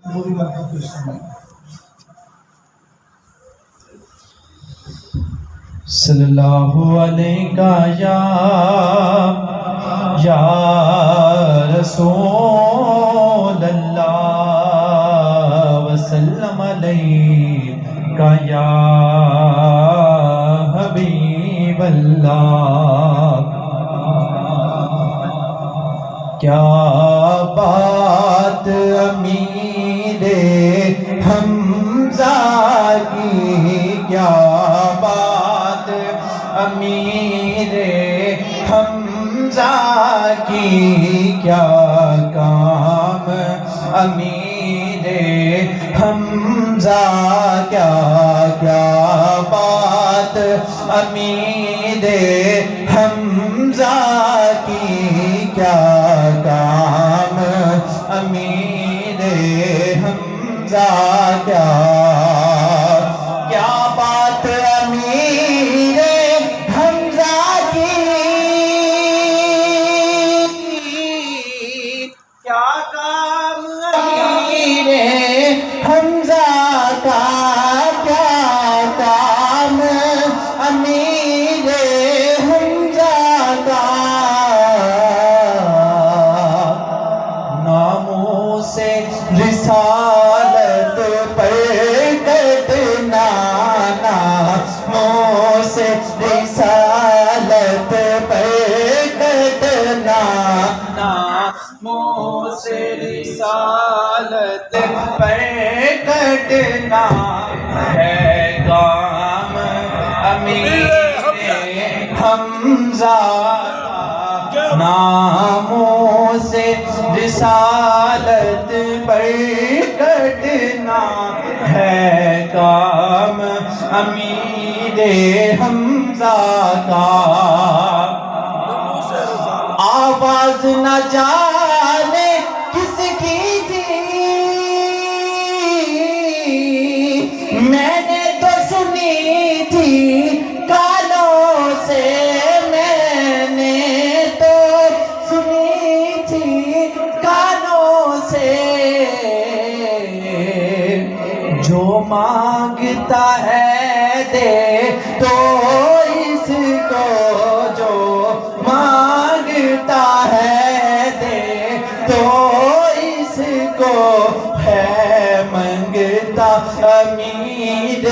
نوری برکت پیش فرمائیں۔ صلی اللہ علیہ یا رسول اللہ وسلم علیہ یا حبیب اللہ۔ کیا بات امیر حمزہ کی، کیا بات امیر حمزہ کی، کیا کام امیر حمزہ، کیا کیا بات امیر حمزہ کی، کیا کام امیر حمزہ، کیا کیا بات امیر حمزہ کی، کیا کام امیر حمزہ کا، کیا کام امیر حمزہ کا۔ ناموں سے رسالت پر کٹنا، ناموں سے رسالت پر کٹنا، ناموں سے رسالت پر کٹنا ہے کام امیر حمزہ۔ ناموں سے رسالت پر کٹنا ہے کام امیر حمزہ کا۔ آواز نہ جانے کس کی تھی، میں نے تو سنی تھی کانوں سے، میں نے تو سنی تھی کانوں سے۔ جو مانگتا ہے دے تو اس کو، جو مانگتا ہے دے تو اس کو، ہے منگتا امیر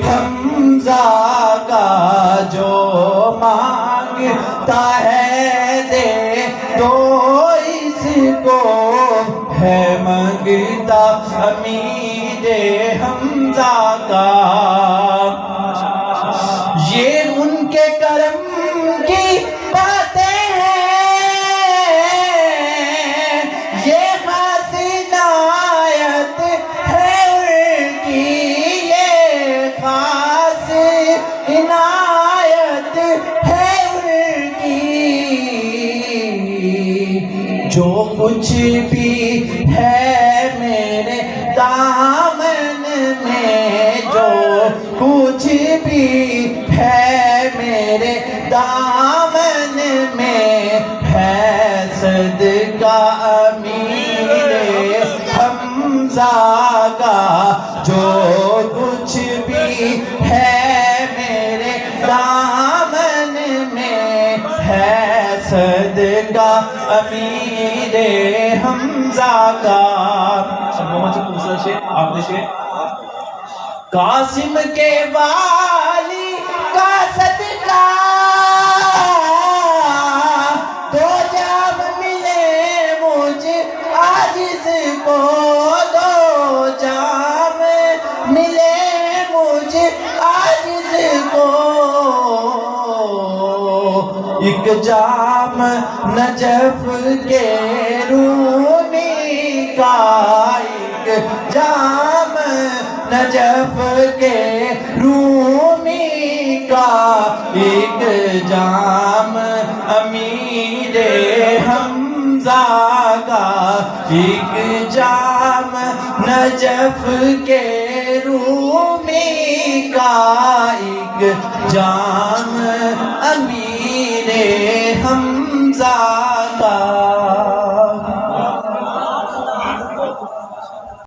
حمزہ کا۔ جو مانگتا ہے دے تو اس کو، ہے منگتا امیر حمزہ کا۔ یہ ان کے کرم کی باتیں ہیں، یہ خاص عنایت ہے ان کی، یہ خاص عنایت ہے ان کی۔ جو کچھ بھی ہے میرے دامن میں، جو کچھ بھی ہے میرے دامن میں، ہے صدقہ امیر حمزہ کا۔ جو کچھ بھی ہے میرے دامن میں، ہے صدقہ امیر حمزہ کا۔ محمد سے دوسرا شعر، آپ نے شعر قاسم کے والی کا صدقہ، دو جام ملے مجھ عاجز کو، دو جام ملے مجھ عاجز کو۔ ایک جام نجف کے رومی کا، ایک جام نجف کے رومی کا، ایک جام امیر حمزہ کا، ایک جام نجف کے رومی کا، ایک جام امیر حمزہ کا۔